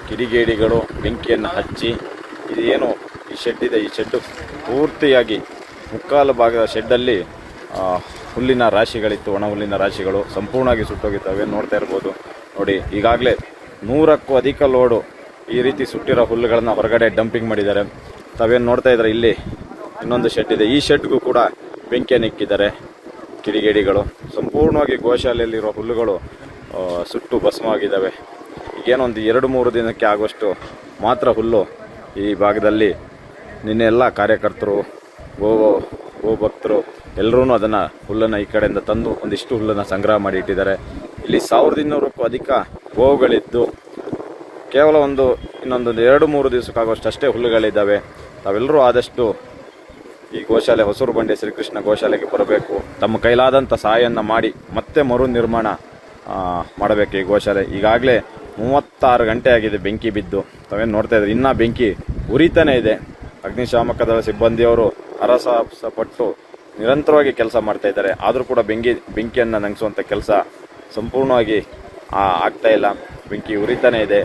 ಕಿಡಿಗೇಡಿಗಳು ಬೆಂಕಿಯನ್ನು ಹಚ್ಚಿ ಇದೇನು ಈ ಶೆಡ್ ಇದೆ, ಈ ಶೆಡ್ಡು ಪೂರ್ತಿಯಾಗಿ ಮುಕ್ಕಾಲು ಭಾಗದ ಶೆಡ್ಡಲ್ಲಿ ಹುಲ್ಲಿನ ರಾಶಿಗಳಿತ್ತು, ಒಣ ಹುಲ್ಲಿನ ರಾಶಿಗಳು ಸಂಪೂರ್ಣವಾಗಿ ಸುಟ್ಟೋಗಿದ್ದಾವೆ. ನೋಡ್ತಾ ಇರ್ಬೋದು ನೋಡಿ, ಈಗಾಗಲೇ 100ಕ್ಕೂ ಅಧಿಕ ಲೋಡು ಈ ರೀತಿ ಸುಟ್ಟಿರೋ ಹುಲ್ಲುಗಳನ್ನು ಹೊರಗಡೆ ಡಂಪಿಂಗ್ ಮಾಡಿದ್ದಾರೆ. ತಾವೇನು ನೋಡ್ತಾ ಇದ್ದಾರೆ, ಇಲ್ಲಿ ಇನ್ನೊಂದು ಶೆಡ್ ಇದೆ, ಈ ಶೆಡ್ಗೂ ಕೂಡ ಬೆಂಕಿಯನ್ನು ಇಕ್ಕಿದ್ದಾರೆ ಕಿಡಿಗೇಡಿಗಳು. ಸಂಪೂರ್ಣವಾಗಿ ಗೋಶಾಲೆಯಲ್ಲಿರೋ ಹುಲ್ಲುಗಳು ಸುಟ್ಟು ಭಸ್ಮವಾಗಿದ್ದಾವೆ. ಈಗೇನೊಂದು 2-3 ದಿನಕ್ಕೆ ಆಗುವಷ್ಟು ಮಾತ್ರ ಹುಲ್ಲು ಈ ಭಾಗದಲ್ಲಿ. ನಿನ್ನೆ ಎಲ್ಲ ಕಾರ್ಯಕರ್ತರು, ಭಕ್ತರು ಎಲ್ಲರೂ ಅದನ್ನು ಹುಲ್ಲನ್ನು ಈ ಕಡೆಯಿಂದ ತಂದು ಒಂದಿಷ್ಟು ಹುಲ್ಲನ್ನು ಸಂಗ್ರಹ ಮಾಡಿ ಇಟ್ಟಿದ್ದಾರೆ. ಇಲ್ಲಿ 1200ಕ್ಕೂ ಅಧಿಕ ಗೋವುಗಳಿದ್ದು ಕೇವಲ ಇನ್ನೊಂದು 2-3 ದಿವಸಕ್ಕಾಗುವಷ್ಟು ಅಷ್ಟೇ ಹುಲ್ಲುಗಳಿದ್ದಾವೆ. ತಾವೆಲ್ಲರೂ ಆದಷ್ಟು ಈ ಗೋಶಾಲೆ ಹೊಸೂರು ಬಂಡೆ ಶ್ರೀಕೃಷ್ಣ ಗೋಶಾಲೆಗೆ ಬರಬೇಕು, ತಮ್ಮ ಕೈಲಾದಂಥ ಸಹಾಯವನ್ನು ಮಾಡಿ ಮತ್ತೆ ಮರು ನಿರ್ಮಾಣ ಮಾಡಬೇಕು ಈ ಗೋಶಾಲೆ. ಈಗಾಗಲೇ 36 ಗಂಟೆ ಆಗಿದೆ ಬೆಂಕಿ ಬಿದ್ದು. ತಾವೇನು ನೋಡ್ತಾ ಇದ್ದಾರೆ, ಇನ್ನೂ ಬೆಂಕಿ ಉರಿತಾನೇ ಇದೆ. ಅಗ್ನಿಶಾಮಕ ದಳ ಸಿಬ್ಬಂದಿಯವರು ಹರಸಾಹಸಪಟ್ಟು ನಿರಂತರವಾಗಿ ಕೆಲಸ ಮಾಡ್ತಾ ಇದ್ದಾರೆ. ಆದರೂ ಕೂಡ ಬೆಂಕಿಯನ್ನು ನಂಗಿಸುವಂಥ ಕೆಲಸ ಸಂಪೂರ್ಣವಾಗಿ ಆಗ್ತಾ ಇಲ್ಲ. ಬೆಂಕಿ ಉರಿತಾನೇ ಇದೆ.